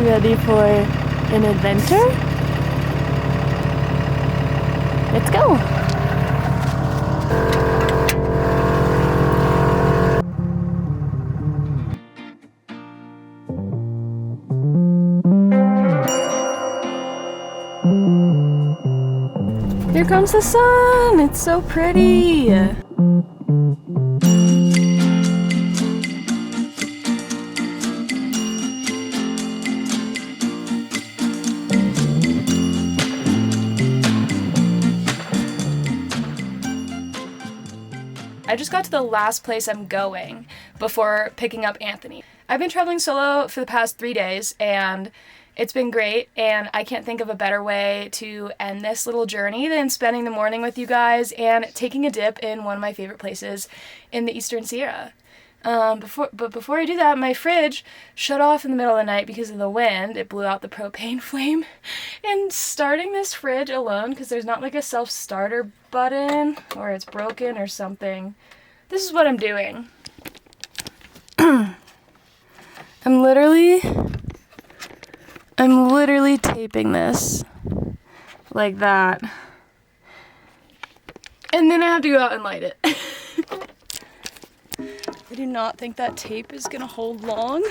Ready for an adventure? Let's go! Here comes the sun! It's so pretty! I just got to the last place I'm going before picking up Anthony. I've been traveling solo for the past 3 days and it's been great, and I can't think of a better way to end this little journey than spending the morning with you guys and taking a dip in one of my favorite places in the Eastern Sierra. Before I do that, my fridge shut off in the middle of the night because of the wind. It blew out the propane flame. And starting this fridge alone, because there's not like a self-starter button, or it's broken or something, this is what I'm doing. I'm literally taping this like that. And then I have to go out and light it. I do not think that tape is gonna hold long.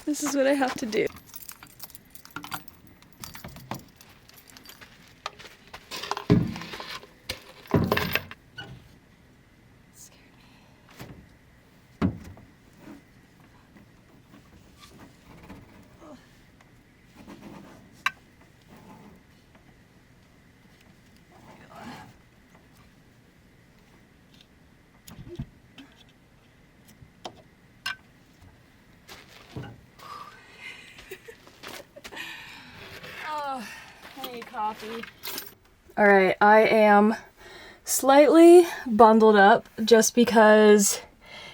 This is what I have to do. I need coffee. Alright, I am slightly bundled up just because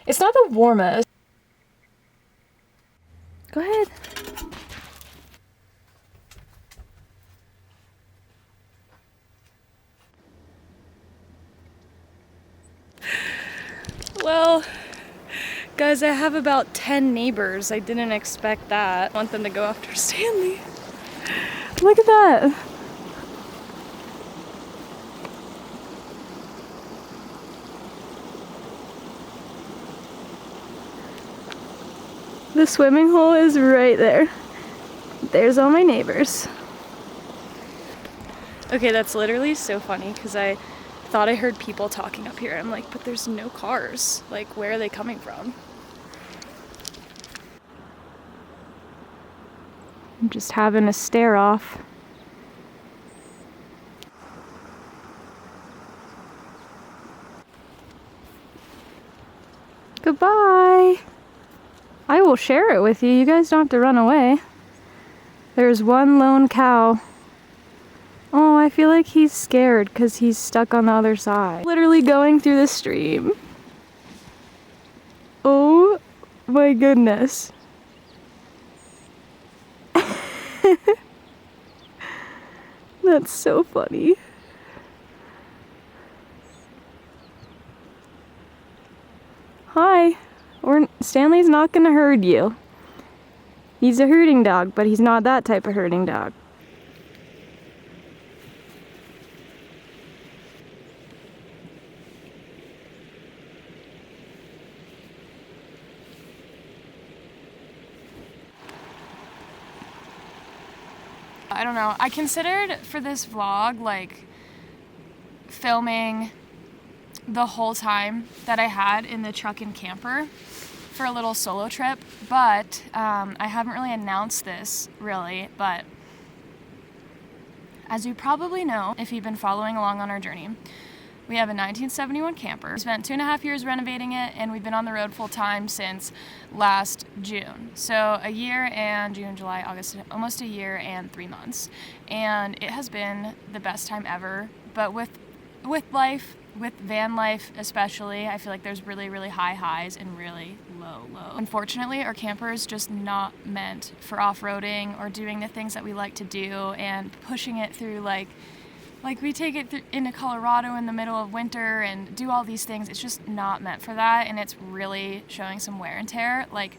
it's not the warmest. Go ahead. Well, guys, I have about 10 neighbors. I didn't expect that. I want them to go after Stanley. Look at that. The swimming hole is right there. There's all my neighbors. Okay, that's literally so funny because I thought I heard people talking up here. I'm like, but there's no cars. Like, where are they coming from? I'm just having a stare off. Goodbye. I will share it with you. You guys don't have to run away. There's one lone cow. Oh, I feel like he's scared because he's stuck on the other side. Literally going through the stream. Oh my goodness. That's so funny. Hi. Stanley's not gonna herd you. He's a herding dog, but he's not that type of herding dog. I don't know. I considered for this vlog, like, filming the whole time that I had in the truck and camper for a little solo trip, but I haven't really announced this, really, but as you probably know, if you've been following along on our journey, we have a 1971 camper. We spent 2.5 years renovating it, and we've been on the road full time since last June. So a year and June, July, August, almost a year and 3 months. And it has been the best time ever, but with life, with van life especially, I feel like there's really, really high highs and really low lows. Unfortunately, our camper is just not meant for off-roading or doing the things that we like to do and pushing it through like we take it into Colorado in the middle of winter and do all these things. It's just not meant for that, and it's really showing some wear and tear. Like,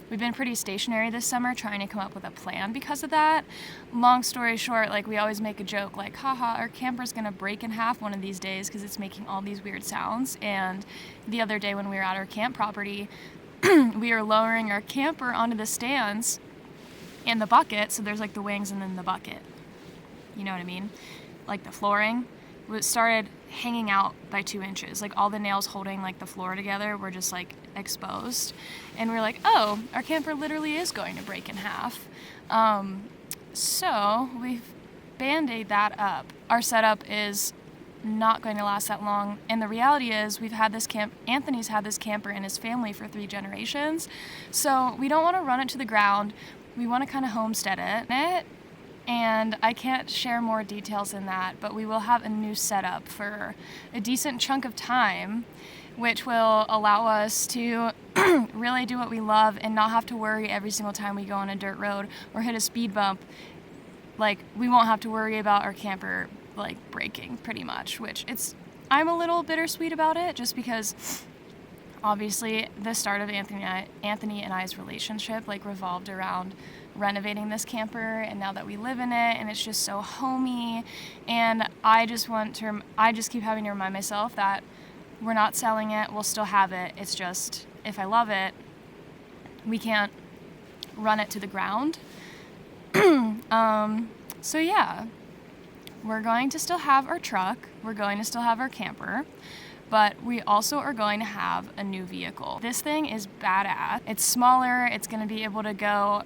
we've been pretty stationary this summer trying to come up with a plan because of that. Long story short, like we always make a joke like, haha, our camper's gonna break in half one of these days because it's making all these weird sounds. And the other day when we were at our camp property, we were lowering our camper onto the stands and the bucket, so there's like the wings and then the bucket. You know what I mean? Like the flooring started hanging out by 2 inches. Like all the nails holding like the floor together were just like exposed. And we're like, oh, our camper literally is going to break in half. So we've band-aid that up. Our setup is not going to last that long. And the reality is Anthony's had this camper in his family for 3 generations. So we don't want to run it to the ground. We want to kind of homestead it. And I can't share more details than that, but we will have a new setup for a decent chunk of time, which will allow us to really do what we love and not have to worry every single time we go on a dirt road or hit a speed bump. Like, we won't have to worry about our camper like breaking pretty much, I'm a little bittersweet about it just because obviously the start of Anthony and I's relationship like revolved around renovating this camper, and now that we live in it and it's just so homey, and I just keep having to remind myself that we're not selling it, we'll still have it. It's just, if I love it, we can't run it to the ground. So yeah, we're going to still have our truck, we're going to still have our camper, but we also are going to have a new vehicle. This thing is badass. It's smaller, it's going to be able to go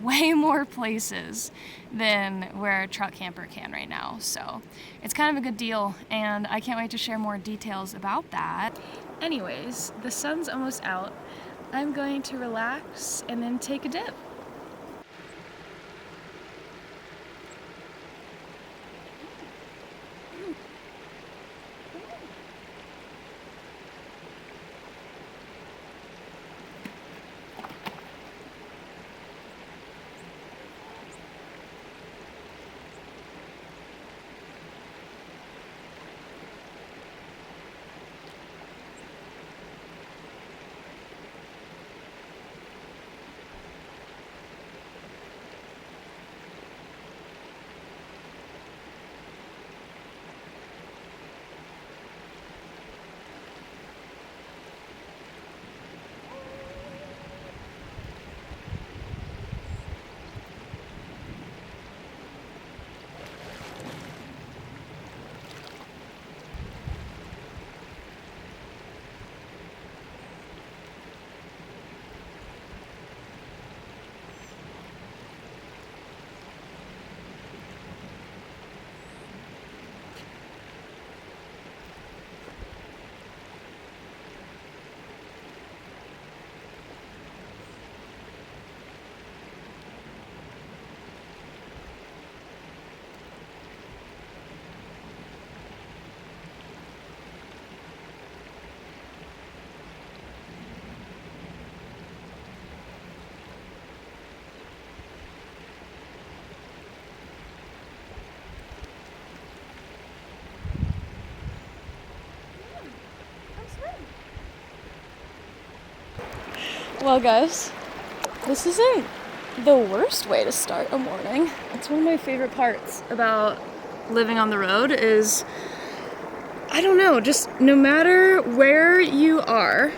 way more places than where a truck camper can right now. So it's kind of a good deal, and I can't wait to share more details about that. Anyways, the sun's almost out. I'm going to relax and then take a dip. Well guys, this isn't the worst way to start a morning. It's one of my favorite parts about living on the road is, I don't know, just no matter where you are,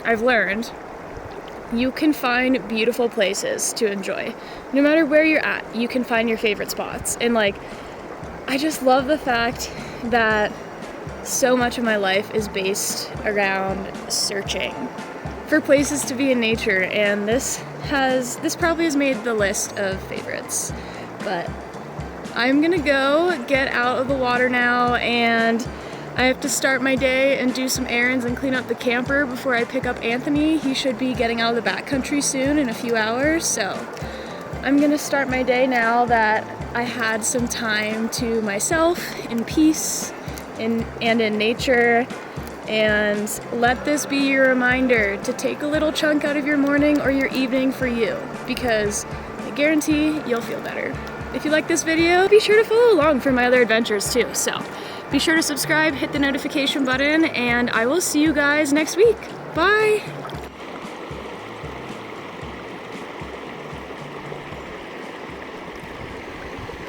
I've learned, you can find beautiful places to enjoy. No matter where you're at, you can find your favorite spots. And like, I just love the fact that so much of my life is based around searching for places to be in nature, and this probably has made the list of favorites. But I'm gonna go get out of the water now, and I have to start my day and do some errands and clean up the camper before I pick up Anthony. He should be getting out of the backcountry soon in a few hours, so I'm gonna start my day now that I had some time to myself in peace and in nature. And let this be your reminder to take a little chunk out of your morning or your evening for you, because I guarantee you'll feel better. If you like this video, be sure to follow along for my other adventures too. So be sure to subscribe, hit the notification button, and I will see you guys next week. Bye!